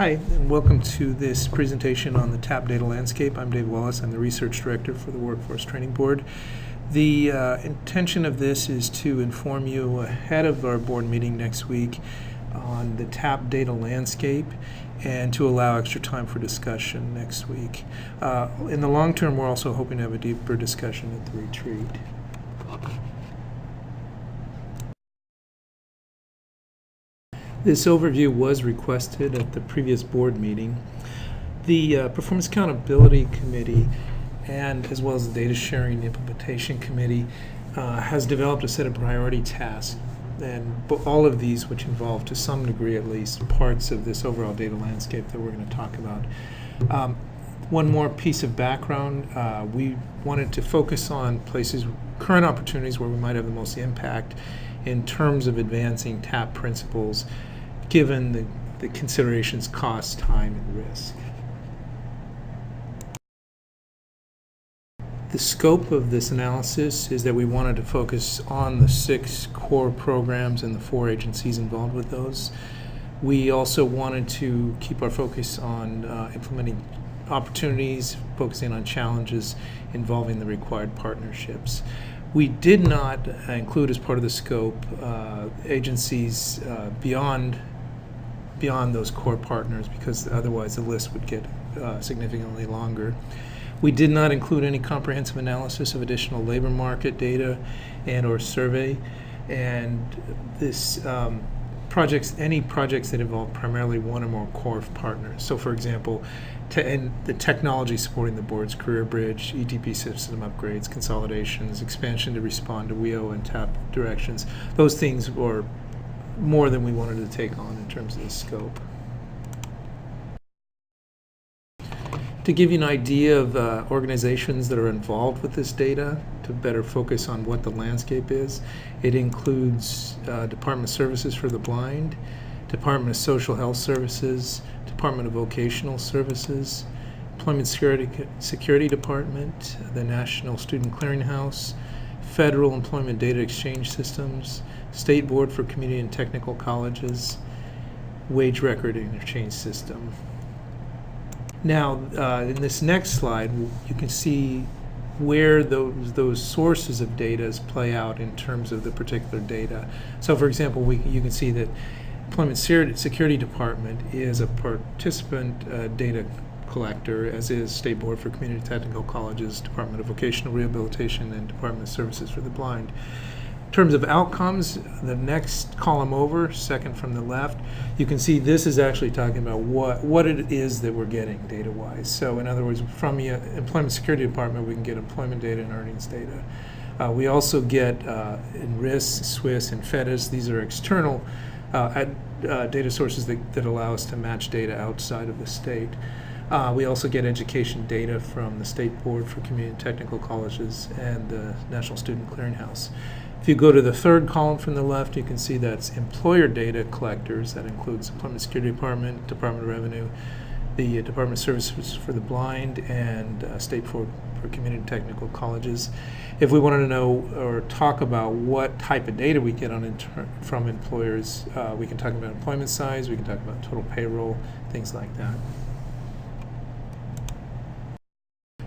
Hi, and welcome to this presentation on the TAP data landscape. I'm Dave Wallace. I'm the Research Director for the Workforce Training Board. The intention of this is to inform you ahead of our board meeting next week on the TAP data landscape and to allow extra time for discussion next week. In the long term, we're also hoping to have a deeper discussion at the retreat. This overview was requested at the previous board meeting. The Performance Accountability Committee, and as well as the Data Sharing and Implementation Committee, has developed a set of priority tasks, and all of these which involve, to some degree at least, parts of this overall data landscape that we're going to talk about. One more piece of background, we wanted to focus on current opportunities where we might have the most impact in terms of advancing TAP principles, given the considerations cost, time, and risk. The scope of this analysis is that we wanted to focus on the 6 core programs and the 4 agencies involved with those. We also wanted to keep our focus on implementing opportunities, focusing on challenges involving the required partnerships. We did not include as part of the scope agencies beyond those core partners, because otherwise the list would get significantly longer. We did not include any comprehensive analysis of additional labor market data and or survey, and any projects that involve primarily one or more core partners. So for example, and the technology supporting the board's career bridge, ETP system upgrades, consolidations, expansion to respond to WEO and TAP directions. Those things were more than we wanted to take on in terms of the scope. To give you an idea of organizations that are involved with this data, to better focus on what the landscape is, it includes Department of Services for the Blind, Department of Social Health Services, Department of Vocational Services, Employment Security Department, the National Student Clearinghouse, Federal Employment Data Exchange Systems, State Board for Community and Technical Colleges, Wage Record Interchange System. Now, in this next slide, you can see where those sources of data play out in terms of the particular data. So, for example, you can see that Employment Security Department is a participant data collector, as is State Board for Community Technical Colleges, Department of Vocational Rehabilitation, and Department of Services for the Blind. In terms of outcomes, the next column over, second from the left, you can see this is actually talking about what it is that we're getting data-wise. So in other words, from the Employment Security Department, we can get employment data and earnings data. We also get in RIS, SWIS, and FEDIS. These are external data sources that allow us to match data outside of the state. We also get education data from the State Board for Community and Technical Colleges and the National Student Clearinghouse. If you go to the third column from the left, you can see that's employer data collectors. That includes Employment Security Department, Department of Revenue, the Department of Services for the Blind, and State Board for Community and Technical Colleges. If we wanted to know or talk about what type of data we get from employers, we can talk about employment size, we can talk about total payroll, things like that.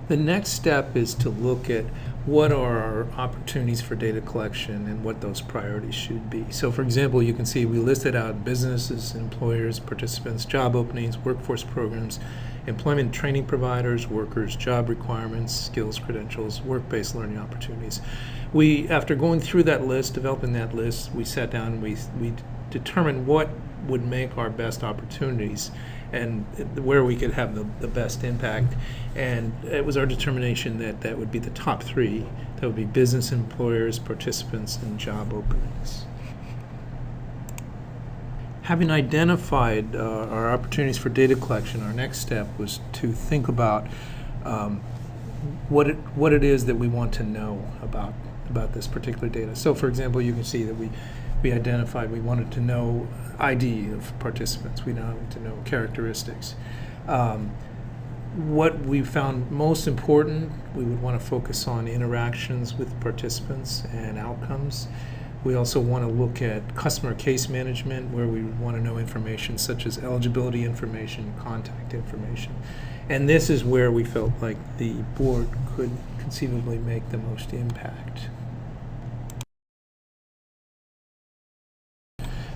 The next step is to look at what are our opportunities for data collection and what those priorities should be. So for example, you can see we listed out businesses, employers, participants, job openings, workforce programs, employment training providers, workers, job requirements, skills, credentials, work-based learning opportunities. After going through that list, developing that list, we sat down and we determined what would make our best opportunities and where we could have the best impact. And it was our determination that would be the top 3. That would be business, employers, participants, and job openings. Having identified our opportunities for data collection, our next step was to think about what it is that we want to know about this particular data. So for example, you can see that we identified we wanted to know ID of participants. We wanted to know characteristics. What we found most important, we would want to focus on interactions with participants and outcomes. We also want to look at customer case management, where we want to know information such as eligibility information, contact information. And this is where we felt like the board could conceivably make the most impact.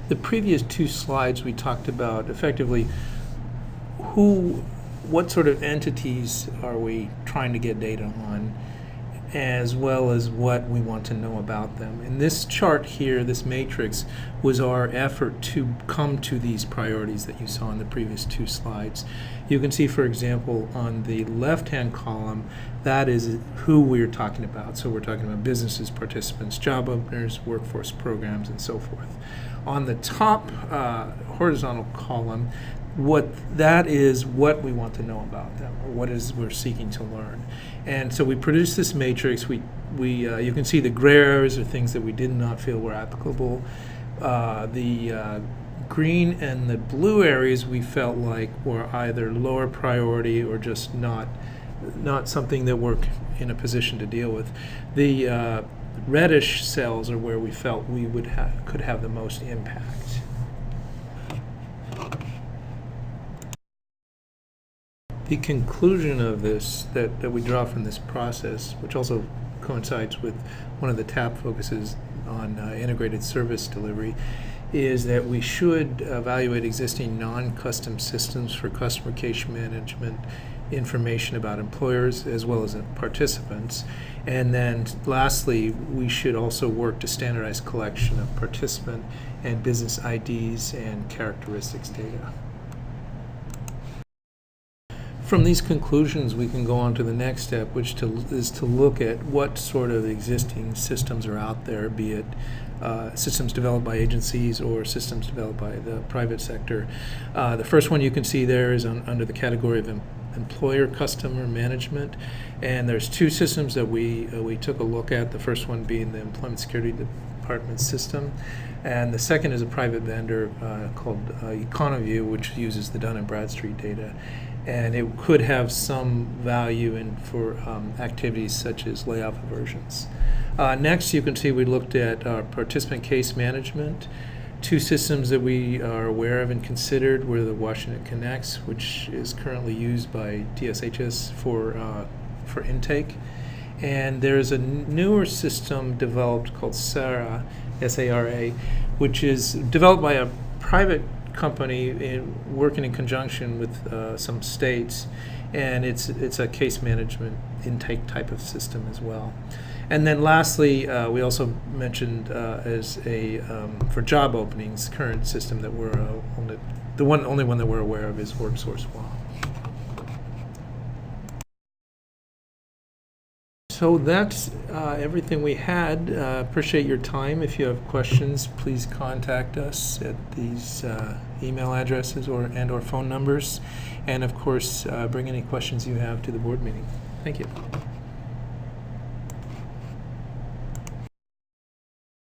The previous two slides we talked about effectively what sort of entities are we trying to get data on, as well as what we want to know about them. And this chart here, this matrix, was our effort to come to these priorities that you saw in the previous two slides. You can see, for example, on the left-hand column, that is who we're talking about. So we're talking about businesses, participants, job openers, workforce programs, and so forth. On the top horizontal column, what we want to know about them, or what we're seeking to learn. And so we produced this matrix. You can see the gray areas are things that we did not feel were applicable. The green and the blue areas we felt like were either lower priority or just not something that we're in a position to deal with. The reddish cells are where we felt we could have the most impact. The conclusion of this that we draw from this process, which also coincides with one of the TAP focuses on integrated service delivery, is that we should evaluate existing non-custom systems for customer case management, information about employers as well as participants. And then lastly, we should also work to standardize collection of participant and business IDs and characteristics data. From these conclusions, we can go on to the next step, which is to look at what sort of existing systems are out there, be it systems developed by agencies or systems developed by the private sector. The first one you can see there is under the category of employer customer management, and there's two systems that we took a look at. The first one being the Employment Security Department system, and the second is a private vendor called EconoView, which uses the Dun & Bradstreet data. And it could have some value for activities such as layoff aversions. Next, you can see we looked at participant case management. Two systems that we are aware of and considered were the Washington Connects, which is currently used by DSHS for intake. And there's a newer system developed called SARA, S-A-R-A, which is developed by a private company working in conjunction with some states, and it's a case management intake type of system as well. And then lastly, we also mentioned as a for job openings, current system that we're only one that we're aware of is WorkSource Law. So that's everything we had. Appreciate your time. If you have questions, please contact us at these email addresses or phone numbers. And of course, bring any questions you have to the board meeting. Thank you.